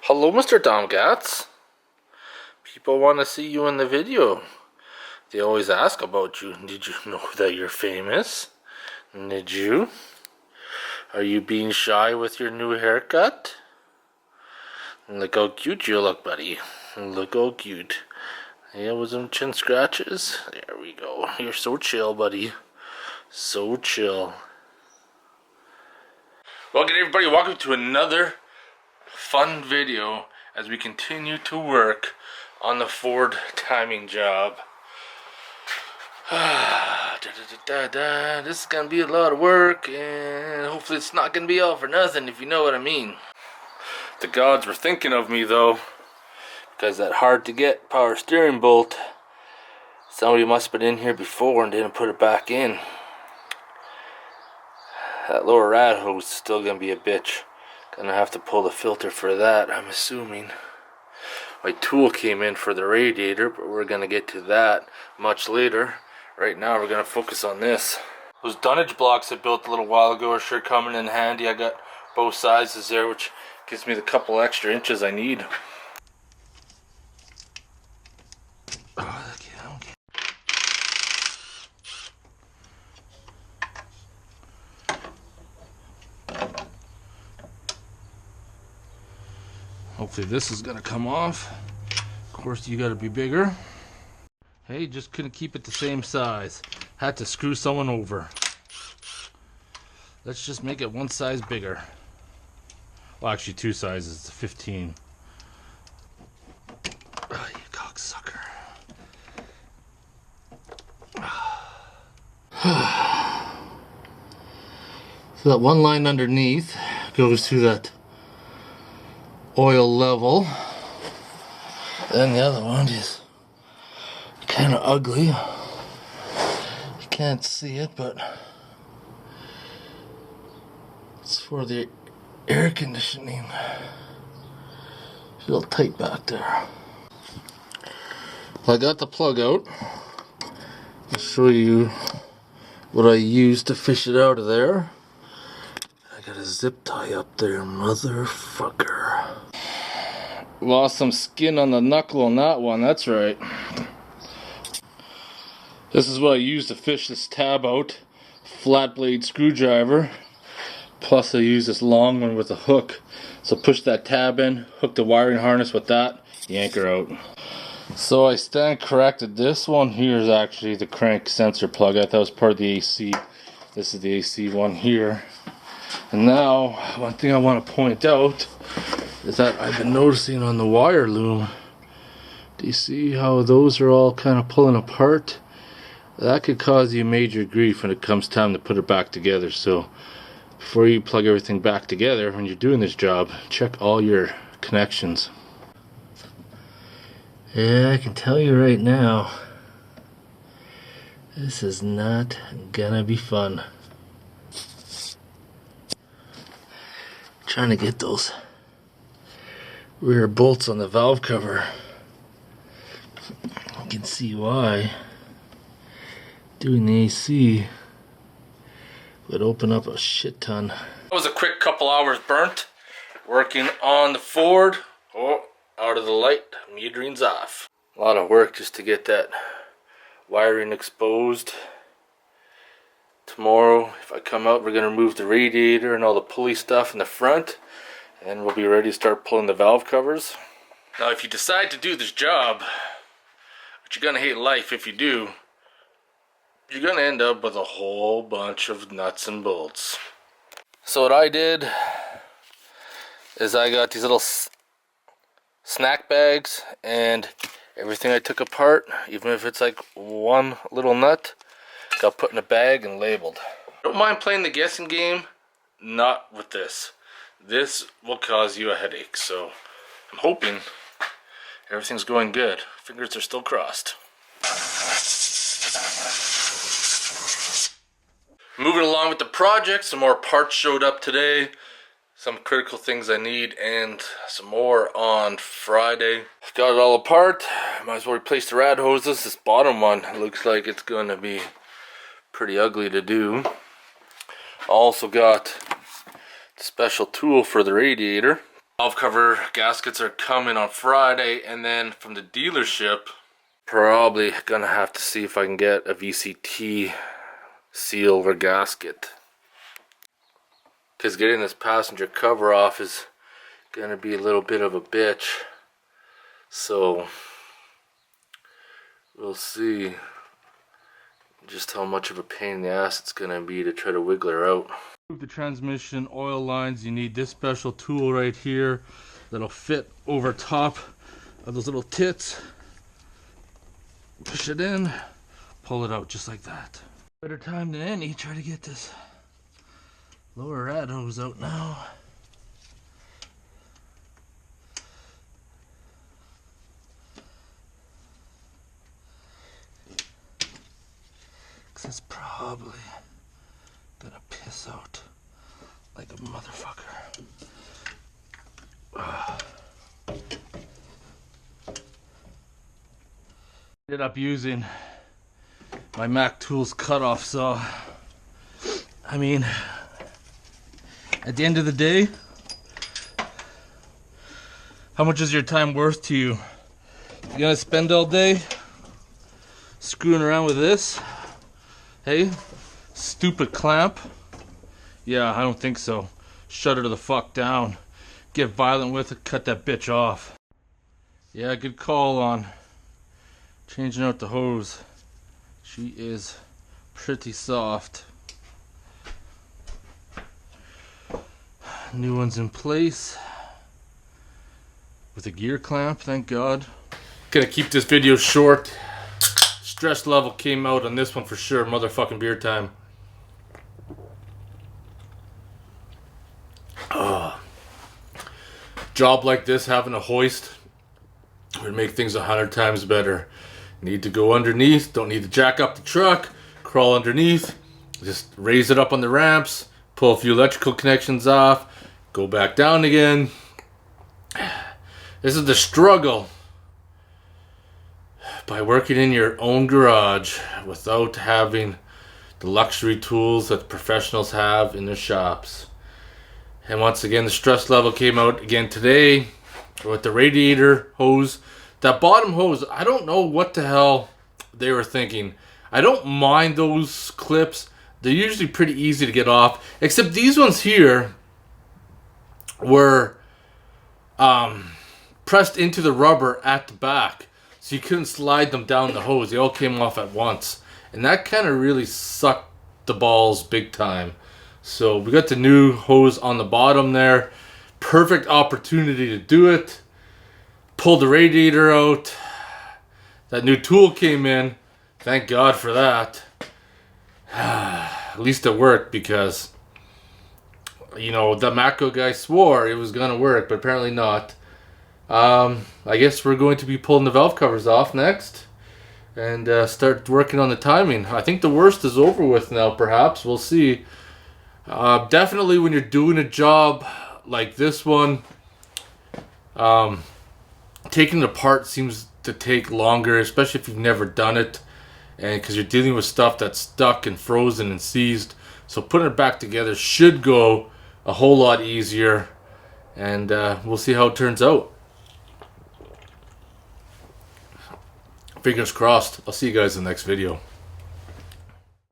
Hello, Mr. Domgatz. People want to see you in the video. They always ask about you. Did you know that you're famous? Did you? Are you being shy with your new haircut? Look how cute you look, buddy. Look how cute. Yeah, with some chin scratches. There we go. You're so chill, buddy. So chill. Well, good everybody. Welcome to another fun video as we continue to work on the Ford timing job. This is gonna be a lot of work, and hopefully it's not gonna be all for nothing, if you know what I mean. The gods were thinking of me though, because that hard to get power steering bolt, somebody must have been in here before and didn't put it back in. That lower rad hose is still gonna be a bitch. Gonna have to pull the filter for that, I'm assuming. My tool came in for the radiator, but we're gonna get to that much later. Right now we're gonna focus on this. Those dunnage blocks I built a little while ago are sure coming in handy. I got both sizes there, which gives me the couple extra inches I need. Okay. Hopefully this is gonna come off. Of course you gotta be bigger. Hey, just couldn't keep it the same size. Had to screw someone over. Let's just make it one size bigger. Well, actually two sizes, it's a 15. Oh, you cocksucker. So that one line underneath goes to that oil level. Then the other one is kind of ugly. You can't see it, but it's for the air conditioning. Feel tight back there. I got the plug out. I'll show you what I used to fish it out of there. I got a zip tie up there, motherfucker. Lost some skin on the knuckle on that one, that's right. This is what I used to fish this tab out. Flat blade screwdriver. Plus I use this long one with a hook. So push that tab in, hook the wiring harness with that, yank her out. So I stand corrected. This one here is actually the crank sensor plug. I thought it was part of the AC. This is the AC one here. And now, one thing I want to point out is that I've been noticing on the wire loom. Do you see how those are all kind of pulling apart? That could cause you major grief when it comes time to put it back together. So before you plug everything back together, when you're doing this job, check all your connections. Yeah, I can tell you right now, this is not gonna be fun. Trying to get those rear bolts on the valve cover. You can see why doing the AC would open up a shit ton. That was a quick couple hours burnt working on the Ford. Oh, out of the light, metering's off. A lot of work just to get that wiring exposed. Tomorrow, if I come out, we're going to remove the radiator and all the pulley stuff in the front, and we'll be ready to start pulling the valve covers. Now, if you decide to do this job, but you're going to hate life if you do, you're going to end up with a whole bunch of nuts and bolts. So what I did is I got these little snack bags, and everything I took apart, even if it's like one little nut, got put in a bag and labeled. Don't mind playing the guessing game, not with this. This will cause you a headache, so I'm hoping everything's going good. Fingers are still crossed. Moving along with the project, some more parts showed up today. Some critical things I need, and some more on Friday. Got it all apart. Might as well replace the rad hoses. This bottom one looks like it's going to be pretty ugly to do. Also got the special tool for the radiator. Valve cover gaskets are coming on Friday, and then from the dealership, probably gonna have to see if I can get a VCT seal over gasket, because getting this passenger cover off is gonna be a little bit of a bitch. So we'll see just how much of a pain in the ass it's gonna be to try to wiggle her out. Move the transmission oil lines. You need this special tool right here that'll fit over top of those little tits. Push it in, pull it out just like that. Better time than any, try to get this lower rad hose out now. Cause it's probably gonna piss out like a motherfucker. Ended up using my Mac Tools cutoff saw. I mean, at the end of the day, how much is your time worth to you? You gonna spend all day screwing around with this? Hey, stupid clamp? Yeah, I don't think so. Shut her the fuck down. Get violent with it, cut that bitch off. Yeah, good call on changing out the hose. She is pretty soft. New one's in place with a gear clamp, thank God. Gonna keep this video short. Stress level came out on this one for sure. Motherfucking beer time. Job like this, having a hoist would make things 100 times better. Need to go underneath, don't need to jack up the truck, crawl underneath, just raise it up on the ramps, pull a few electrical connections off, go back down again. This is the struggle by working in your own garage without having the luxury tools that the professionals have in their shops. And once again, the stress level came out again today with the radiator hose. That bottom hose, I don't know what the hell they were thinking. I don't mind those clips. They're usually pretty easy to get off. Except these ones here were pressed into the rubber at the back. So you couldn't slide them down the hose. They all came off at once. And that kind of really sucked the balls big time. So we got the new hose on the bottom there. Perfect opportunity to do it. Pull the radiator out. That new tool came in. Thank God for that. At least it worked, because you know the Matco guy swore it was gonna work, but apparently not. I guess we're going to be pulling the valve covers off next and start working on the timing. I think the worst is over with now, perhaps. We'll see. Definitely when you're doing a job like this one, taking it apart seems to take longer, especially if you've never done it, and because you're dealing with stuff that's stuck and frozen and seized. So putting it back together should go a whole lot easier, and we'll see how it turns out. Fingers crossed. I'll see you guys in the next video.